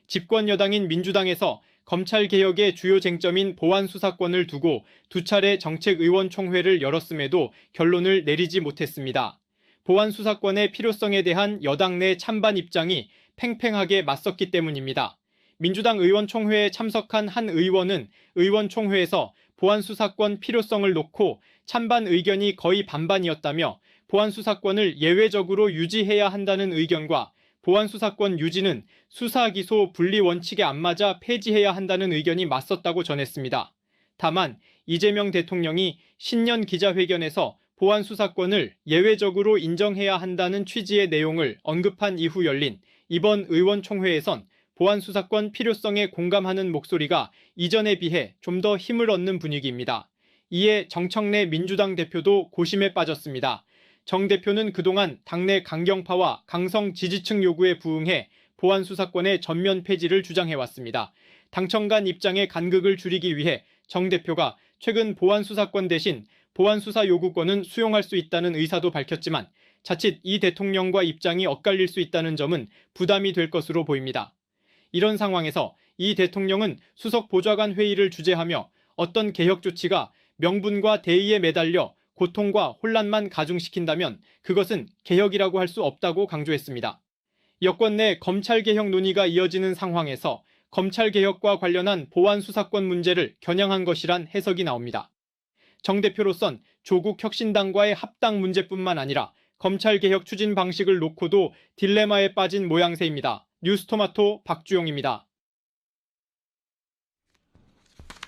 집권 여당인 민주당에서 검찰개혁의 주요 쟁점인 보안수사권을 두고 두 차례 정책의원총회를 열었음에도 결론을 내리지 못했습니다. 보안수사권의 필요성에 대한 여당 내 찬반 입장이 팽팽하게 맞섰기 때문입니다. 민주당 의원총회에 참석한 한 의원은 의원총회에서 보안수사권 필요성을 놓고 찬반 의견이 거의 반반이었다며 보안수사권을 예외적으로 유지해야 한다는 의견과 보안수사권 유지는 수사 기소 분리 원칙에 안 맞아 폐지해야 한다는 의견이 맞섰다고 전했습니다. 다만 이재명 대통령이 신년 기자회견에서 보안수사권을 예외적으로 인정해야 한다는 취지의 내용을 언급한 이후 열린 이번 의원총회에선 보안수사권 필요성에 공감하는 목소리가 이전에 비해 좀 더 힘을 얻는 분위기입니다. 이에 정청래 민주당 대표도 고심에 빠졌습니다. 정 대표는 그동안 당내 강경파와 강성 지지층 요구에 부응해 보안수사권의 전면 폐지를 주장해왔습니다. 당청 간 입장의 간극을 줄이기 위해 정 대표가 최근 보안수사권 대신 보안수사 요구권은 수용할 수 있다는 의사도 밝혔지만 자칫 이 대통령과 입장이 엇갈릴 수 있다는 점은 부담이 될 것으로 보입니다. 이런 상황에서 이 대통령은 수석 보좌관 회의를 주재하며 어떤 개혁 조치가 명분과 대의에 매달려 고통과 혼란만 가중시킨다면 그것은 개혁이라고 할 수 없다고 강조했습니다. 여권 내 검찰개혁 논의가 이어지는 상황에서 검찰개혁과 관련한 보안수사권 문제를 겨냥한 것이란 해석이 나옵니다. 정 대표로선 조국 혁신당과의 합당 문제뿐만 아니라 검찰개혁 추진 방식을 놓고도 딜레마에 빠진 모양새입니다. 뉴스토마토 박주용입니다.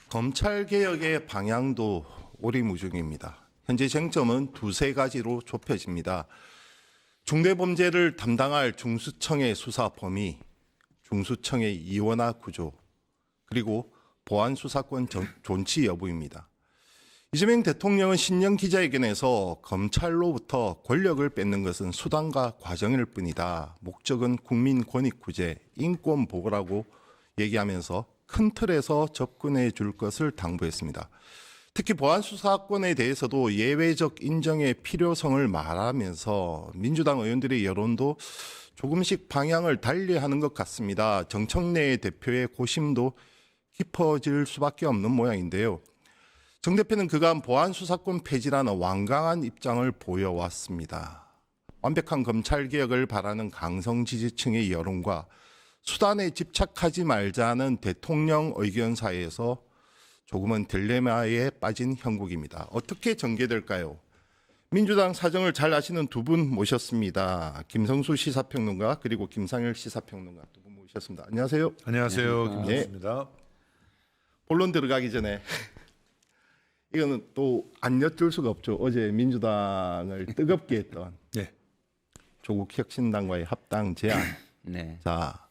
검찰개혁의 방향도 오리무중입니다. 현재 쟁점은 두세 가지로 좁혀집니다. 중대범죄를 담당할 중수청의 수사 범위, 중수청의 이원화 구조, 그리고 보안수사권 존치 여부입니다. 이재명 대통령은 신년 기자회견에서 검찰로부터 권력을 뺏는 것은 수단과 과정일 뿐이다. 목적은 국민 권익 구제, 인권 보호라고 얘기하면서 큰 틀에서 접근해 줄 것을 당부했습니다. 특히 보안수사권에 대해서도 예외적 인정의 필요성을 말하면서 민주당 의원들의 여론도 조금씩 방향을 달리하는 것 같습니다. 정청래 대표의 고심도 깊어질 수밖에 없는 모양인데요. 정 대표는 그간 보안수사권 폐지라는 완강한 입장을 보여왔습니다. 완벽한 검찰개혁을 바라는 강성 지지층의 여론과 수단에 집착하지 말자는 대통령 의견 사이에서 조금은 딜레마에 빠진 형국입니다. 어떻게 전개될까요? 민주당 사정을 잘 아시는 두 분 모셨습니다. 김성수 시사평론가 그리고 김상열 시사평론가 두 분 모셨습니다. 안녕하세요. 안녕하세요. 김성수입니다. 본론 들어가기 전에 이거는 또 안 여쭐 수가 없죠. 어제 민주당을 뜨겁게 했던 네. 조국 혁신당과의 합당 제안. 네. 자,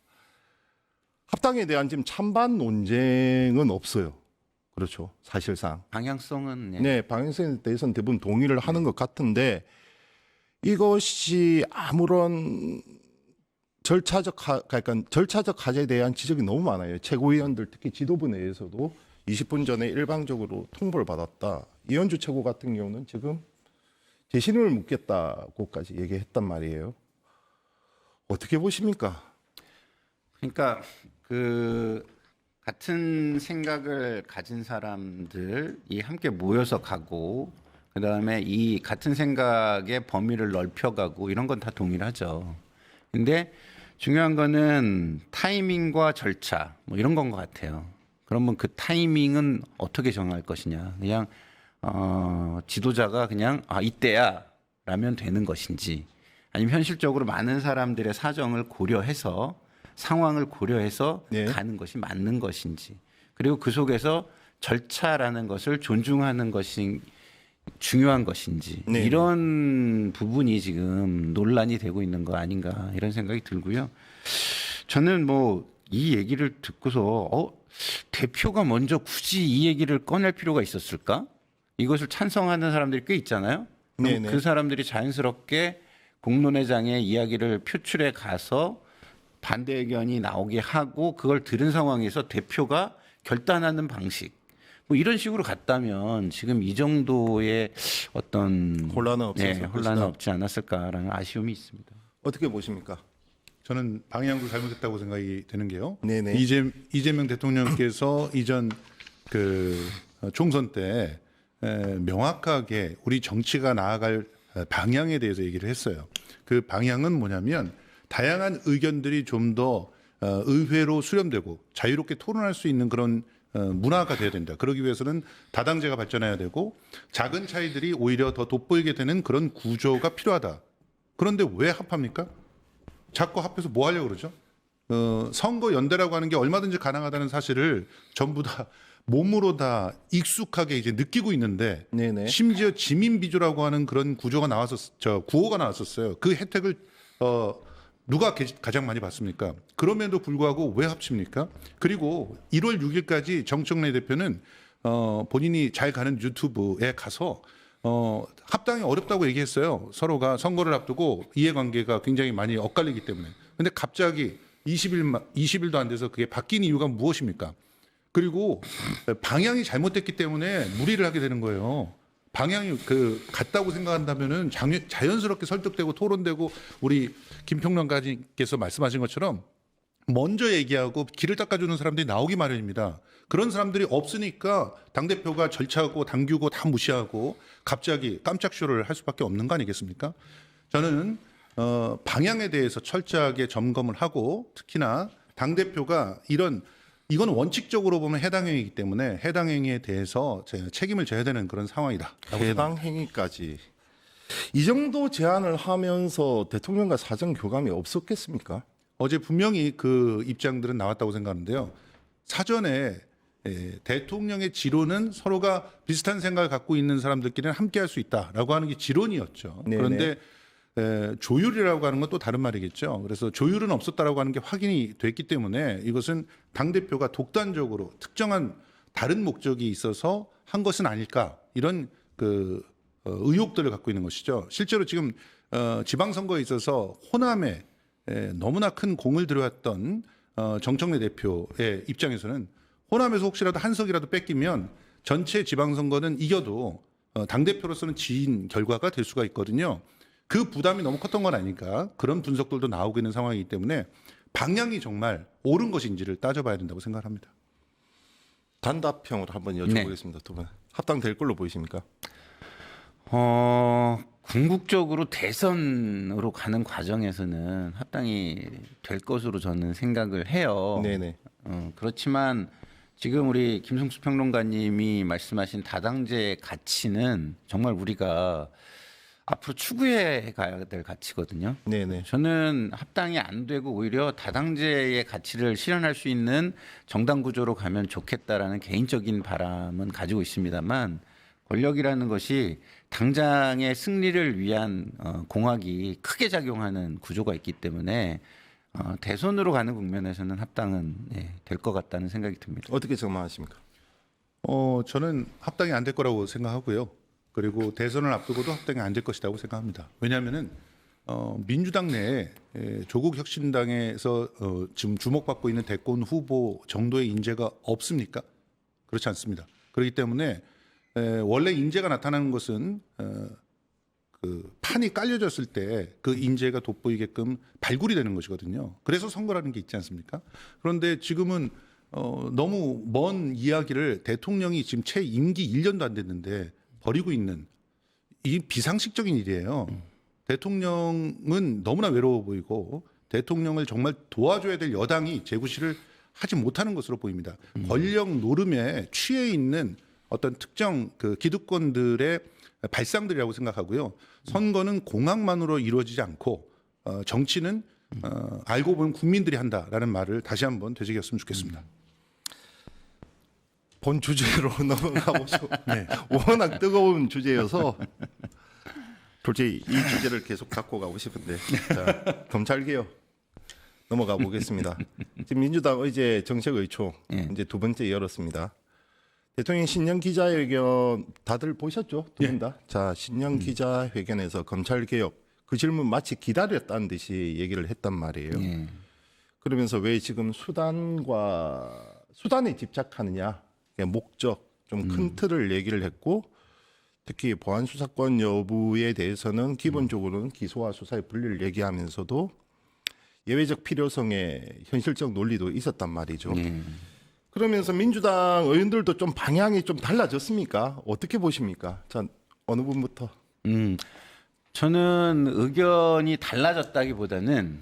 합당에 대한 지금 찬반 논쟁은 없어요. 그렇죠. 사실상. 방향성은 네, 방향성에 대해서는 대부분 동의를 하는 것 같은데 이것이 아무런 절차적 과제에 대한 지적이 너무 많아요. 최고위원들 특히 지도부 내에서도 20분 전에 일방적으로 통보를 받았다. 이현주 최고 같은 경우는 지금 재신임을 묻겠다고까지 얘기했단 말이에요. 어떻게 보십니까? 그러니까 같은 생각을 가진 사람들이 함께 모여서 가고 그다음에 이 같은 생각의 범위를 넓혀가고 이런 건 다 동의를 하죠. 근데 중요한 거는 타이밍과 절차 뭐 이런 건 것 같아요. 그러면 그 타이밍은 어떻게 정할 것이냐. 그냥 지도자가 그냥 이때야 라면 되는 것인지 아니면 현실적으로 많은 사람들의 사정을 고려해서 상황을 고려해서 네. 가는 것이 맞는 것인지 그리고 그 속에서 절차라는 것을 존중하는 것이 중요한 것인지 네. 이런 부분이 지금 논란이 되고 있는 거 아닌가 이런 생각이 들고요. 저는 뭐 이 얘기를 듣고서 대표가 먼저 굳이 이 얘기를 꺼낼 필요가 있었을까? 이것을 찬성하는 사람들이 꽤 있잖아요. 그럼 네네. 그 사람들이 자연스럽게 공론회장의 이야기를 표출해 가서 반대 의견이 나오게 하고 그걸 들은 상황에서 대표가 결단하는 방식 뭐 이런 식으로 갔다면 지금 이 정도의 어떤 혼란은 없었을 혼란은 것이다. 없지 않았을까라는 아쉬움이 있습니다. 어떻게 보십니까? 저는 방향도 잘못했다고 생각이 되는 게요. 네네. 이재명 대통령께서 이전 그 총선 때 명확하게 우리 정치가 나아갈 방향에 대해서 얘기를 했어요. 그 방향은 뭐냐면 다양한 의견들이 좀 더 의회로 수렴되고 자유롭게 토론할 수 있는 그런 문화가 돼야 된다. 그러기 위해서는 다당제가 발전해야 되고 작은 차이들이 오히려 더 돋보이게 되는 그런 구조가 필요하다. 그런데 왜 합합니까? 자꾸 합해서 뭐 하려고 그러죠? 선거 연대라고 하는 게 얼마든지 가능하다는 사실을 전부 다 몸으로 다 익숙하게 이제 느끼고 있는데 네네. 심지어 지민 비조라고 하는 그런 구조가 구호가 나왔었어요. 그 혜택을 누가 가장 많이 받습니까? 그럼에도 불구하고 왜 합칩니까? 그리고 1월 6일까지 정청래 대표는 본인이 잘 가는 유튜브에 가서 합당이 어렵다고 얘기했어요. 서로가 선거를 앞두고 이해관계가 굉장히 많이 엇갈리기 때문에. 근데 갑자기 20일도 안 돼서 그게 바뀐 이유가 무엇입니까? 그리고 방향이 잘못됐기 때문에 무리를 하게 되는 거예요. 방향이 같다고 생각한다면은 자연스럽게 설득되고 토론되고 우리 김평론가님께서 말씀하신 것처럼 먼저 얘기하고 길을 닦아주는 사람들이 나오기 마련입니다. 그런 사람들이 없으니까 당대표가 절차하고 당규고 다 무시하고 갑자기 깜짝 쇼를 할 수밖에 없는 거 아니겠습니까? 저는 방향에 대해서 철저하게 점검을 하고 특히나 당대표가 이건 원칙적으로 보면 해당 행위이기 때문에 해당 행위에 대해서 책임을 져야 되는 그런 상황이다. 해당 행위까지 이 정도 제안을 하면서 대통령과 사전 교감이 없었겠습니까? 어제 분명히 그 입장들은 나왔다고 생각하는데요. 사전에 대통령의 지론은 서로가 비슷한 생각을 갖고 있는 사람들끼리는 함께할 수 있다라고 하는 게 지론이었죠. 네네. 그런데 조율이라고 하는 건 또 다른 말이겠죠. 그래서 조율은 없었다라고 하는 게 확인이 됐기 때문에 이것은 당 대표가 독단적으로 특정한 다른 목적이 있어서 한 것은 아닐까 이런 의혹들을 갖고 있는 것이죠. 실제로 지금 지방선거에 있어서 호남에 너무나 큰 공을 들여왔던 정청래 대표의 입장에서는 호남에서 혹시라도 한 석이라도 뺏기면 전체 지방선거는 이겨도 당대표로서는 지인 결과가 될 수가 있거든요. 그 부담이 너무 컸던 건 아닐까 그런 분석들도 나오고 있는 상황이기 때문에 방향이 정말 옳은 것인지를 따져봐야 된다고 생각합니다. 단답형으로 한번 여쭤보겠습니다. 두 분 합당될 걸로 보이십니까? 궁극적으로 대선으로 가는 과정에서는 합당이 될 것으로 저는 생각을 해요. 네네. 그렇지만 지금 우리 김성수 평론가님이 말씀하신 다당제의 가치는 정말 우리가 앞으로 추구해 가야 될 가치거든요. 네네. 저는 합당이 안 되고 오히려 다당제의 가치를 실현할 수 있는 정당 구조로 가면 좋겠다라는 개인적인 바람은 가지고 있습니다만 권력이라는 것이 당장의 승리를 위한 공학이 크게 작용하는 구조가 있기 때문에 대선으로 가는 국면에서는 합당은 될 것 같다는 생각이 듭니다. 어떻게 전망하십니까? 저는 합당이 안 될 거라고 생각하고요. 그리고 대선을 앞두고도 합당이 안 될 것이라고 생각합니다. 왜냐하면은 민주당 내에 조국 혁신당에서 지금 주목받고 있는 대권 후보 정도의 인재가 없습니까? 그렇지 않습니다. 그렇기 때문에 원래 인재가 나타나는 것은 그 판이 깔려졌을 때 그 인재가 돋보이게끔 발굴이 되는 것이거든요. 그래서 선거라는 게 있지 않습니까? 그런데 지금은 너무 먼 이야기를 대통령이 지금 채 임기 1년도 안 됐는데 버리고 있는 이 비상식적인 일이에요. 대통령은 너무나 외로워 보이고 대통령을 정말 도와줘야 될 여당이 재구시를 하지 못하는 것으로 보입니다. 권력 노름에 취해 있는 어떤 특정 기득권들의 발상들이라고 생각하고요. 선거는 공학만으로 이루어지지 않고 정치는 알고 보면 국민들이 한다라는 말을 다시 한번 되새겼으면 좋겠습니다. 본 주제로 넘어가보죠. 네. 워낙 뜨거운 주제여서 도저히 이 주제를 계속 갖고 가고 싶은데 자, 검찰개혁 넘어가 보겠습니다. 지금 민주당 의제 정책의총 이제 두 번째 열었습니다. 대통령 신년 기자회견 다들 보셨죠? 두 분 다. 자, 신년 기자회견에서 검찰개혁 그 질문 마치 기다렸다는 듯이 얘기를 했단 말이에요. 그러면서 왜 지금 수단에 집착하느냐. 목적 좀 큰 틀을 얘기를 했고 특히 보안 수사권 여부에 대해서는 기본적으로는 기소와 수사의 분리를 얘기하면서도 예외적 필요성의 현실적 논리도 있었단 말이죠. 예. 그러면서 민주당 의원들도 좀 방향이 좀 달라졌습니까? 어떻게 보십니까? 자, 어느 분부터? 저는 의견이 달라졌다기보다는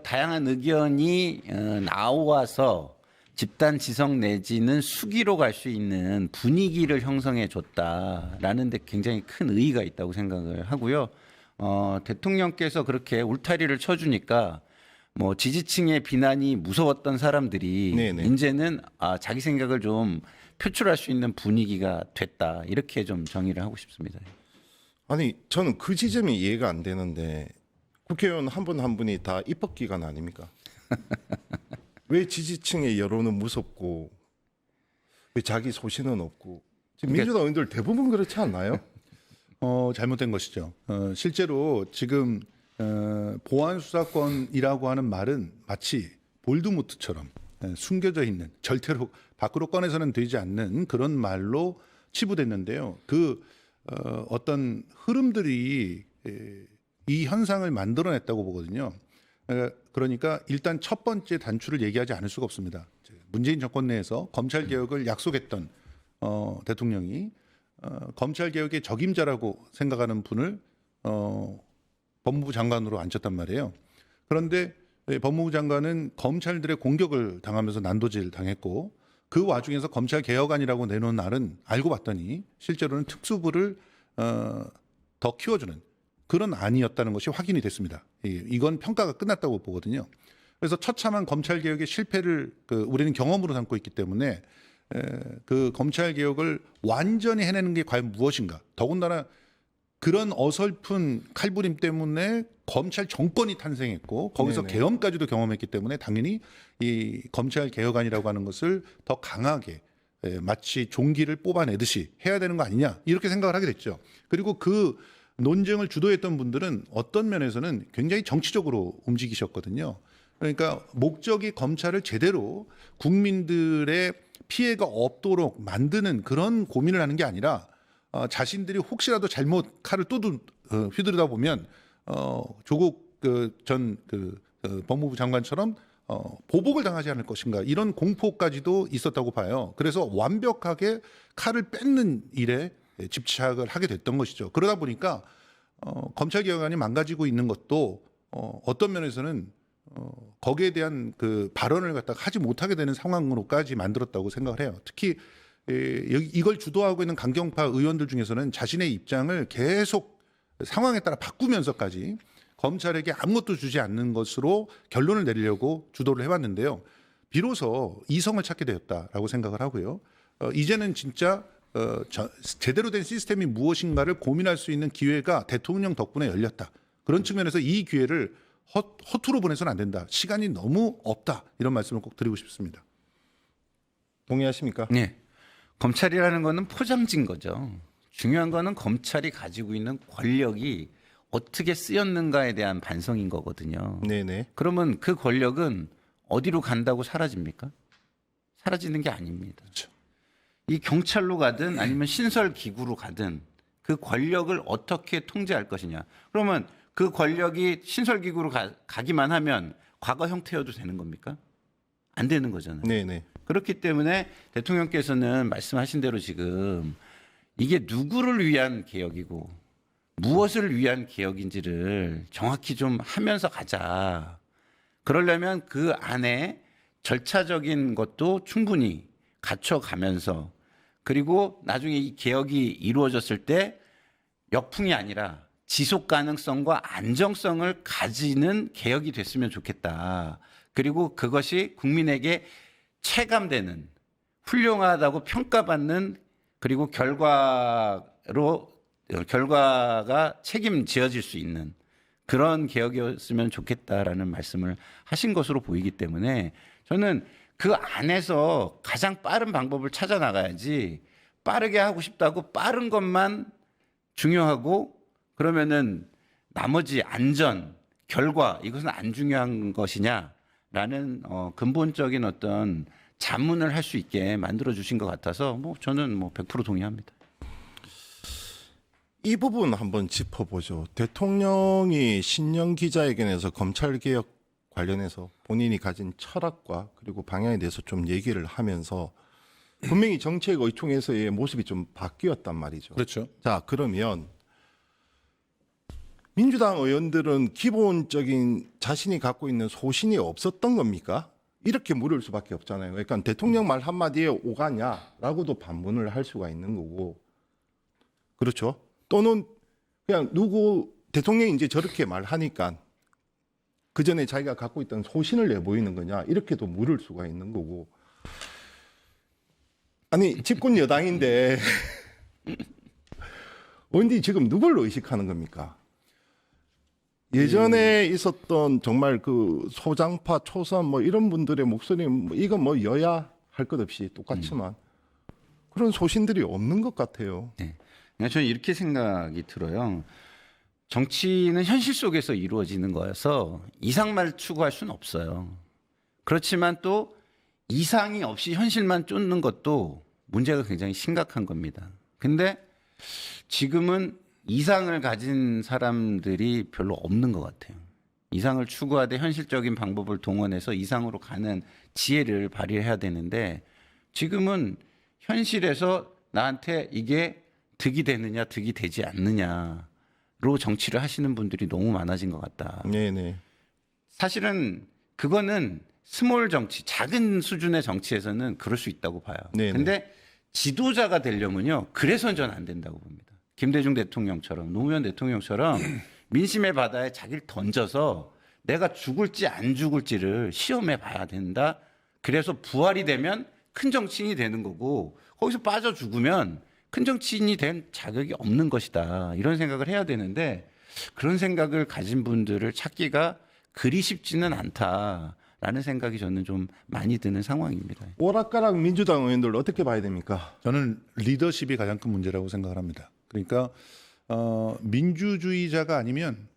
다양한 의견이 나와서 집단 지성 내지는 수기로 갈 수 있는 분위기를 형성해 줬다라는 데 굉장히 큰 의의가 있다고 생각을 하고요. 대통령께서 그렇게 울타리를 쳐주니까 뭐 지지층의 비난이 무서웠던 사람들이 네네. 이제는 자기 생각을 좀 표출할 수 있는 분위기가 됐다. 이렇게 좀 정의를 하고 싶습니다. 아니, 저는 그 지점이 이해가 안 되는데 국회의원 한 분 한 분이 다 입법기관 아닙니까? 왜 지지층의 여론은 무섭고 왜 자기 소신은 없고 지금 민주당 의원들 대부분 그렇지 않나요? 잘못된 것이죠. 실제로 지금 보안 수사권이라고 하는 말은 마치 볼드모트처럼 숨겨져 있는 절대로 밖으로 꺼내서는 되지 않는 그런 말로 치부됐는데요. 어떤 흐름들이 이 현상을 만들어냈다고 보거든요. 그러니까 일단 첫 번째 단추를 얘기하지 않을 수가 없습니다. 문재인 정권 내에서 검찰 개혁을 약속했던 대통령이 검찰 개혁의 적임자라고 생각하는 분을 법무부 장관으로 앉혔단 말이에요. 그런데 법무부 장관은 검찰들의 공격을 당하면서 난도질 당했고 그 와중에서 검찰 개혁안이라고 내놓은 날은 알고 봤더니 실제로는 특수부를 더 키워주는 그런 안이었다는 것이 확인이 됐습니다. 이건 평가가 끝났다고 보거든요. 그래서 처참한 검찰 개혁의 실패를 우리는 경험으로 삼고 있기 때문에 그 검찰 개혁을 완전히 해내는 게 과연 무엇인가? 더군다나 그런 어설픈 칼부림 때문에 검찰 정권이 탄생했고 거기서 네네. 계엄까지도 경험했기 때문에 당연히 이 검찰 개혁안이라고 하는 것을 더 강하게 마치 종기를 뽑아내듯이 해야 되는 거 아니냐 이렇게 생각을 하게 됐죠. 그리고 그 논쟁을 주도했던 분들은 어떤 면에서는 굉장히 정치적으로 움직이셨거든요. 그러니까 목적이 검찰을 제대로 국민들의 피해가 없도록 만드는 그런 고민을 하는 게 아니라 자신들이 혹시라도 잘못 칼을 또 휘두르다 보면 조국 전 법무부 장관처럼 보복을 당하지 않을 것인가 이런 공포까지도 있었다고 봐요. 그래서 완벽하게 칼을 뺏는 일에 집착을 하게 됐던 것이죠. 그러다 보니까 검찰 개혁안이 망가지고 있는 것도 어떤 면에서는 거기에 대한 그 발언을 갖다가 하지 못하게 되는 상황으로까지 만들었다고 생각을 해요. 특히 이걸 주도하고 있는 강경파 의원들 중에서는 자신의 입장을 계속 상황에 따라 바꾸면서까지 검찰에게 아무것도 주지 않는 것으로 결론을 내리려고 주도를 해왔는데요. 비로소 이성을 찾게 되었다라고 생각을 하고요. 이제는 진짜 제대로 된 시스템이 무엇인가를 고민할 수 있는 기회가 대통령 덕분에 열렸다. 그런 측면에서 이 기회를 허투루 보내서는 안 된다. 시간이 너무 없다. 이런 말씀을 꼭 드리고 싶습니다. 동의하십니까? 네. 검찰이라는 거는 포장지인 거죠. 중요한 거는 검찰이 가지고 있는 권력이 어떻게 쓰였는가에 대한 반성인 거거든요. 네네. 그러면 그 권력은 어디로 간다고 사라집니까? 사라지는 게 아닙니다. 그렇죠. 이 경찰로 가든 아니면 신설 기구로 가든 그 권력을 어떻게 통제할 것이냐. 그러면 그 권력이 신설 기구로 가기만 하면 과거 형태여도 되는 겁니까? 안 되는 거잖아요. 네네. 그렇기 때문에 대통령께서는 말씀하신 대로 지금 이게 누구를 위한 개혁이고 무엇을 위한 개혁인지를 정확히 좀 하면서 가자. 그러려면 그 안에 절차적인 것도 충분히 갖춰가면서 그리고 나중에 이 개혁이 이루어졌을 때 역풍이 아니라 지속 가능성과 안정성을 가지는 개혁이 됐으면 좋겠다. 그리고 그것이 국민에게 체감되는 훌륭하다고 평가받는 그리고 결과가 책임지어질 수 있는 그런 개혁이었으면 좋겠다라는 말씀을 하신 것으로 보이기 때문에 저는 그 안에서 가장 빠른 방법을 찾아 나가야지 빠르게 하고 싶다고 빠른 것만 중요하고 그러면은 나머지 안전, 결과 이것은 안 중요한 것이냐라는 근본적인 어떤 자문을 할 수 있게 만들어 주신 것 같아서 저는 100% 동의합니다. 이 부분 한번 짚어보죠. 대통령이 신년 기자회견에서 검찰개혁 관련해서 본인이 가진 철학과 그리고 방향에 대해서 좀 얘기를 하면서 분명히 정책의총에서의 모습이 좀 바뀌었단 말이죠. 그렇죠. 자, 그러면 민주당 의원들은 기본적인 자신이 갖고 있는 소신이 없었던 겁니까? 이렇게 물을 수밖에 없잖아요. 그러니까 대통령 말 한마디에 오가냐라고도 반문을 할 수가 있는 거고. 그렇죠? 또는 그냥 누구 대통령이 이제 저렇게 말하니까 그 전에 자기가 갖고 있던 소신을 내보이는 거냐 이렇게도 물을 수가 있는 거고. 아니 집권 여당인데 어디 지금 누굴 의식하는 겁니까? 예전에 있었던 정말 그 소장파 초선 뭐 이런 분들의 목소리 뭐 이건 뭐 여야 할 것 없이 똑같지만 그런 소신들이 없는 것 같아요. 네. 그러니까 저는 이렇게 생각이 들어요. 정치는 현실 속에서 이루어지는 거여서 이상만 추구할 수는 없어요. 그렇지만 또 이상이 없이 현실만 쫓는 것도 문제가 굉장히 심각한 겁니다. 근데 지금은 이상을 가진 사람들이 별로 없는 것 같아요. 이상을 추구하되 현실적인 방법을 동원해서 이상으로 가는 지혜를 발휘해야 되는데 지금은 현실에서 나한테 이게 득이 되느냐 득이 되지 않느냐로 정치를 하시는 분들이 너무 많아진 것 같다. 네네. 사실은 그거는 스몰 정치, 작은 수준의 정치에서는 그럴 수 있다고 봐요. 네네. 근데 지도자가 되려면요. 그래서는 저는 안 된다고 봅니다. 김대중 대통령처럼 노무현 대통령처럼 민심의 바다에 자기를 던져서 내가 죽을지 안 죽을지를 시험해 봐야 된다. 그래서 부활이 되면 큰 정치인이 되는 거고 거기서 빠져 죽으면 큰 정치인이 된 자격이 없는 것이다. 이런 생각을 해야 되는데 그런 생각을 가진 분들을 찾기가 그리 쉽지는 않다라는 생각이 저는 좀 많이 드는 상황입니다. 오락가락 민주당 의원들 어떻게 봐야 됩니까? 저는 리더십이 가장 큰 문제라고 생각을 합니다. 그러니까 민주주의자가 아니면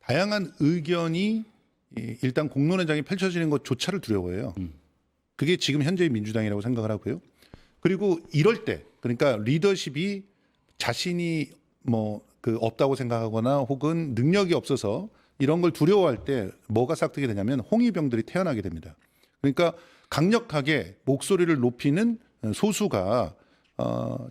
다양한 의견이 일단 공론회장이 펼쳐지는 것조차를 두려워해요. 그게 지금 현재의 민주당이라고 생각을 하고요. 그리고 이럴 때 그러니까 리더십이 자신이 뭐 그 없다고 생각하거나 혹은 능력이 없어서 이런 걸 두려워할 때 뭐가 싹트게 되냐면 홍위병들이 태어나게 됩니다. 그러니까 강력하게 목소리를 높이는 소수가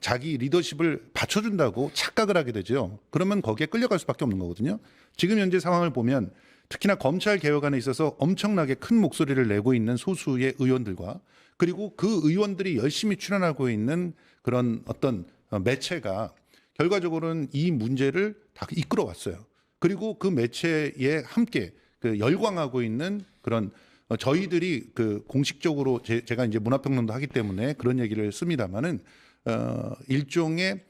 자기 리더십을 받쳐준다고 착각을 하게 되죠. 그러면 거기에 끌려갈 수밖에 없는 거거든요. 지금 현재 상황을 보면 특히나 검찰 개혁안에 있어서 엄청나게 큰 목소리를 내고 있는 소수의 의원들과 그리고 그 의원들이 열심히 출연하고 있는 그런 어떤 매체가 결과적으로는 이 문제를 다 이끌어 왔어요. 그리고 그 매체에 함께 그 열광하고 있는 그런 저희들이 그 공식적으로 제가 이제 문화평론도 하기 때문에 그런 얘기를 씁니다만은 일종의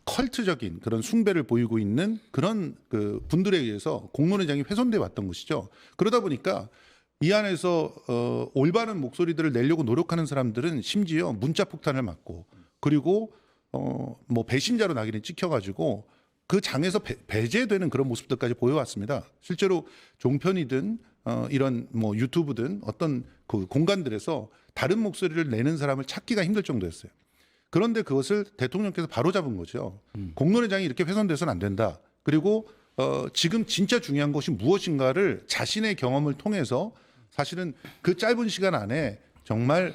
컬트적인 그런 숭배를 보이고 있는 그런 그 분들에 의해서 공론회장이 훼손돼 왔던 것이죠. 그러다 보니까 이 안에서 올바른 목소리들을 내려고 노력하는 사람들은 심지어 문자 폭탄을 맞고 그리고 뭐 배신자로 낙인이 찍혀가지고 그 장에서 배제되는 그런 모습들까지 보여왔습니다. 실제로 종편이든 이런 뭐 유튜브든 어떤 그 공간들에서 다른 목소리를 내는 사람을 찾기가 힘들 정도였어요. 그런데 그것을 대통령께서 바로 잡은 거죠. 공론회장이 이렇게 훼손돼서는 안 된다. 그리고 지금 진짜 중요한 것이 무엇인가를 자신의 경험을 통해서 사실은 그 짧은 시간 안에 정말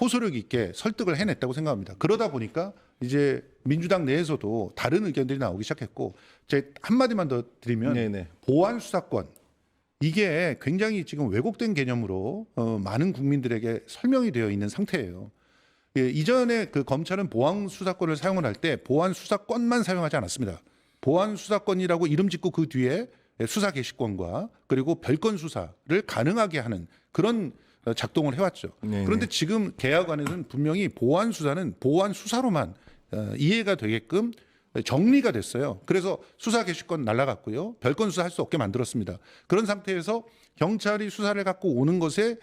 호소력 있게 설득을 해냈다고 생각합니다. 그러다 보니까 이제 민주당 내에서도 다른 의견들이 나오기 시작했고 제 한마디만 더 드리면 네네. 보안 수사권 이게 굉장히 지금 왜곡된 개념으로 많은 국민들에게 설명이 되어 있는 상태예요. 예, 이전에 그 검찰은 보안 수사권을 사용을 할 때 보안 수사권만 사용하지 않았습니다. 보안 수사권이라고 이름 짓고 그 뒤에 수사 개시권과 그리고 별건 수사를 가능하게 하는 그런 작동을 해왔죠. 네네. 그런데 지금 개혁안에는 분명히 보안 수사는 보안 수사로만 이해가 되게끔 정리가 됐어요. 그래서 수사 개시권 날라갔고요. 별건 수사 할 수 없게 만들었습니다. 그런 상태에서 경찰이 수사를 갖고 오는 것에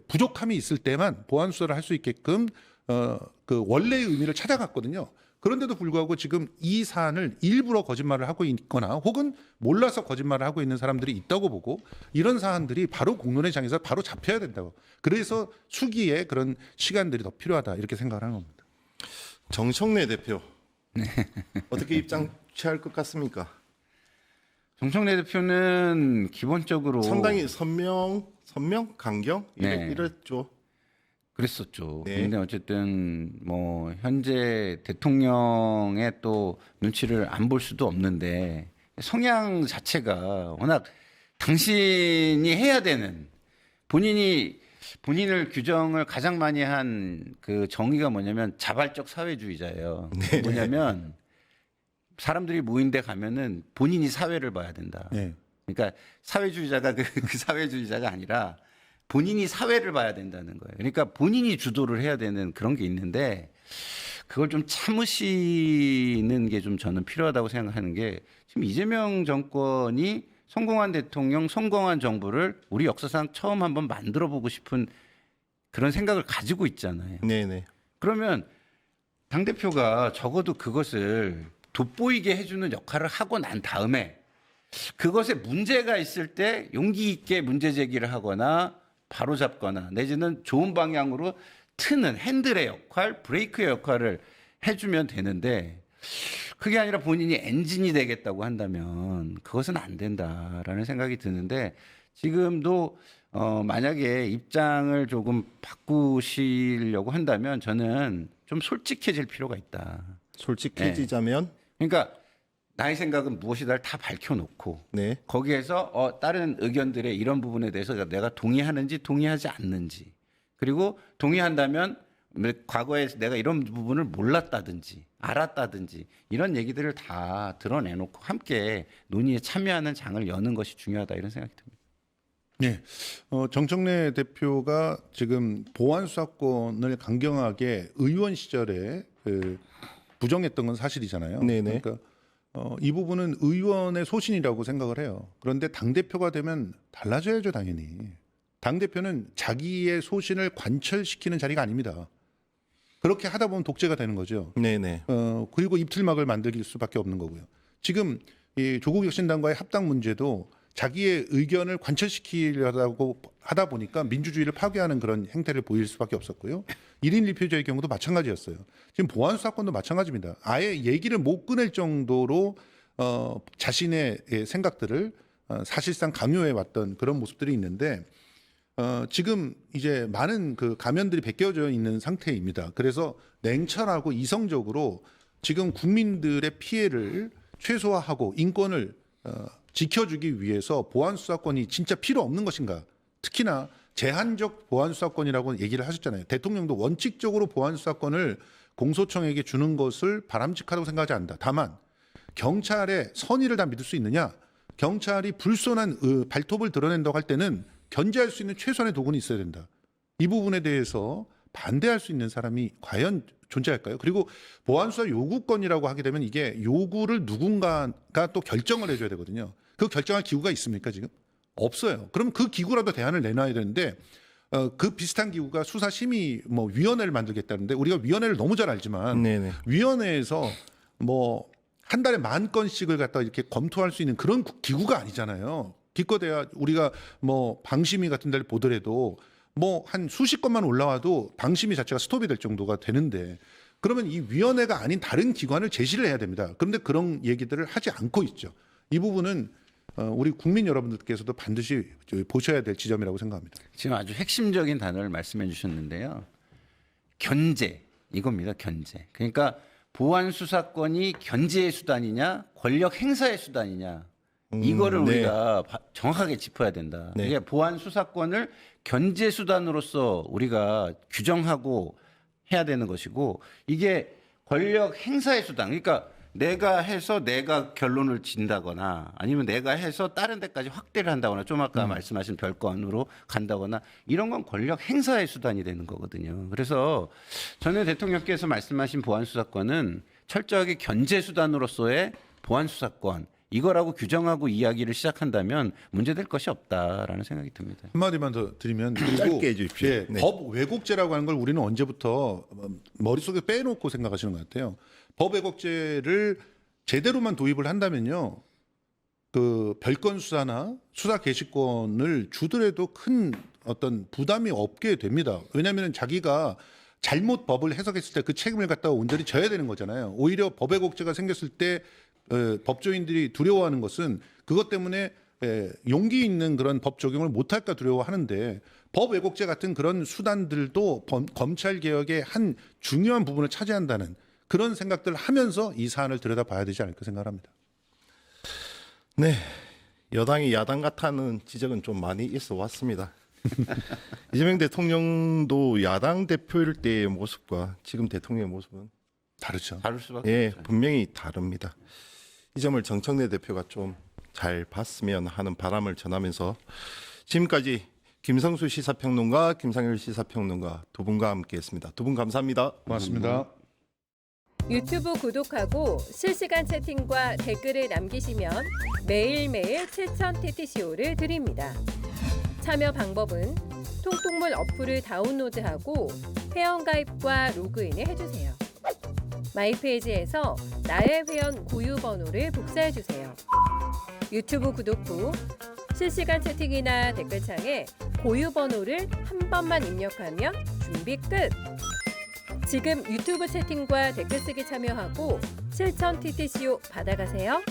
부족함이 있을 때만 보안 수사를 할 수 있게끔 그 원래의 의미를 찾아갔거든요. 그런데도 불구하고 지금 이 사안을 일부러 거짓말을 하고 있거나 혹은 몰라서 거짓말을 하고 있는 사람들이 있다고 보고 이런 사안들이 바로 공론회장에서 바로 잡혀야 된다고. 그래서 수기에 그런 시간들이 더 필요하다 이렇게 생각을 하는 겁니다. 정청래 대표 어떻게 입장 취할 것 같습니까? 정청래 대표는 기본적으로 상당히 선명, 강경 네. 이랬죠. 그랬었죠. 네. 근데 어쨌든 뭐 현재 대통령의 또 눈치를 안 볼 수도 없는데 성향 자체가 워낙 당신이 해야 되는 본인을 규정을 가장 많이 한 그 정의가 뭐냐면 자발적 사회주의자예요. 뭐냐면 사람들이 모인 데 가면은 본인이 사회를 봐야 된다. 네. 그러니까 사회주의자가 그 사회주의자가 아니라 본인이 사회를 봐야 된다는 거예요. 그러니까 본인이 주도를 해야 되는 그런 게 있는데 그걸 좀 참으시는 게 좀 저는 필요하다고 생각하는 게 지금 이재명 정권이 성공한 대통령, 성공한 정부를 우리 역사상 처음 한번 만들어 보고 싶은 그런 생각을 가지고 있잖아요. 네네. 그러면 당대표가 적어도 그것을 돋보이게 해주는 역할을 하고 난 다음에 그것에 문제가 있을 때 용기 있게 문제 제기를 하거나 바로잡거나 내지는 좋은 방향으로 트는 핸들의 역할, 브레이크의 역할을 해주면 되는데 그게 아니라 본인이 엔진이 되겠다고 한다면 그것은 안 된다라는 생각이 드는데 지금도 만약에 입장을 조금 바꾸시려고 한다면 저는 좀 솔직해질 필요가 있다. 솔직해지자면 그러니까 나의 생각은 무엇이다를 다 밝혀놓고 네. 거기에서 다른 의견들의 이런 부분에 대해서 내가 동의하는지 동의하지 않는지 그리고 동의한다면 과거에 내가 이런 부분을 몰랐다든지 알았다든지 이런 얘기들을 다 드러내놓고 함께 논의에 참여하는 장을 여는 것이 중요하다 이런 생각이 듭니다. 네, 정청래 대표가 지금 보안 수사권을 강경하게 의원 시절에 부정했던 건 사실이잖아요. 네네. 그러니까 이 부분은 의원의 소신이라고 생각을 해요. 그런데 당 대표가 되면 달라져야죠, 당연히. 당 대표는 자기의 소신을 관철시키는 자리가 아닙니다. 그렇게 하다 보면 독재가 되는 거죠. 네네. 그리고 입틀막을 만들 수밖에 없는 거고요. 지금 이 조국 혁신당과의 합당 문제도 자기의 의견을 관철시키려고 하다 보니까 민주주의를 파괴하는 그런 행태를 보일 수밖에 없었고요. 1인 1표제의 경우도 마찬가지였어요. 지금 보안 수사권도 마찬가지입니다. 아예 얘기를 못 꺼낼 정도로 자신의 생각들을 사실상 강요해 왔던 그런 모습들이 있는데 지금 이제 많은 그 가면들이 벗겨져 있는 상태입니다. 그래서 냉철하고 이성적으로 지금 국민들의 피해를 최소화하고 인권을 지켜주기 위해서 보안 수사권이 진짜 필요 없는 것인가? 특히나 제한적 보안 수사권이라고 얘기를 하셨잖아요. 대통령도 원칙적으로 보안 수사권을 공소청에게 주는 것을 바람직하다고 생각하지 않는다. 다만 경찰의 선의를 다 믿을 수 있느냐? 경찰이 불손한 발톱을 드러낸다고 할 때는 견제할 수 있는 최소한의 도구는 있어야 된다. 이 부분에 대해서 반대할 수 있는 사람이 과연 존재할까요? 그리고 보안수사 요구권이라고 하게 되면 이게 요구를 누군가가 또 결정을 해줘야 되거든요. 그 결정할 기구가 있습니까 지금? 없어요. 그럼 그 기구라도 대안을 내놔야 되는데 그 비슷한 기구가 수사심의 위원회를 만들겠다는데 우리가 위원회를 너무 잘 알지만 네네. 위원회에서 한 달에 10,000건씩을 갖다 이렇게 검토할 수 있는 그런 기구가 아니잖아요. 기껏해야 우리가 방심위 같은 데를 보더라도 한 수십 건만 올라와도 방심위 자체가 스톱이 될 정도가 되는데 그러면 이 위원회가 아닌 다른 기관을 제시를 해야 됩니다. 그런데 그런 얘기들을 하지 않고 있죠. 이 부분은 우리 국민 여러분들께서도 반드시 보셔야 될 지점이라고 생각합니다. 지금 아주 핵심적인 단어를 말씀해 주셨는데요. 견제 이겁니다. 견제. 그러니까 보안 수사권이 견제의 수단이냐 권력 행사의 수단이냐 이거를 네. 우리가 정확하게 짚어야 된다. 네. 이게 보안 수사권을 견제 수단으로서 우리가 규정하고 해야 되는 것이고 이게 권력 행사의 수단. 그러니까 내가 해서 내가 결론을 진다거나 아니면 내가 해서 다른 데까지 확대를 한다거나 좀 아까 말씀하신 별건으로 간다거나 이런 건 권력 행사의 수단이 되는 거거든요. 그래서 저는 대통령께서 말씀하신 보안 수사권은 철저하게 견제 수단으로서의 보안 수사권 이거라고 규정하고 이야기를 시작한다면 문제될 것이 없다라는 생각이 듭니다. 한마디만 더 드리면 그리고 짧게 해주십시오. 예, 네. 법 왜곡죄라고 하는 걸 우리는 언제부터 머릿속에 빼놓고 생각하시는 것 같아요. 법 왜곡죄를 제대로만 도입을 한다면요. 그 별건 수사나 수사 개시권을 주더라도 큰 어떤 부담이 없게 됩니다. 왜냐하면 자기가 잘못 법을 해석했을 때 그 책임을 갖다가 온전히 져야 되는 거잖아요. 오히려 법 왜곡죄가 생겼을 때 법조인들이 두려워하는 것은 그것 때문에 용기 있는 그런 법 적용을 못할까 두려워하는데 법 왜곡죄 같은 그런 수단들도 검찰 개혁의 한 중요한 부분을 차지한다는 그런 생각들을 하면서 이 사안을 들여다봐야 되지 않을까 생각합니다. 네, 여당이 야당 같다는 지적은 좀 많이 있어 왔습니다. 이재명 대통령도 야당 대표일 때의 모습과 지금 대통령의 모습은 다르죠. 다를 수밖에 예, 없죠. 분명히 다릅니다. 이 점을 정청래 대표가 좀 잘 봤으면 하는 바람을 전하면서 지금까지 김성수 시사평론가, 김상일 시사평론가 두 분과 함께했습니다. 두 분 감사합니다. 고맙습니다. 유튜브 구독하고 실시간 채팅과 댓글을 남기시면 매일매일 7,000TTCO를 드립니다. 참여 방법은 통통물 어플을 다운로드하고 회원가입과 로그인을 해주세요. 마이페이지에서 나의 회원 고유 번호를 복사해주세요. 유튜브 구독 후 실시간 채팅이나 댓글창에 고유 번호를 한 번만 입력하면 준비 끝! 지금 유튜브 채팅과 댓글 쓰기 참여하고 7,000TTCO 받아가세요.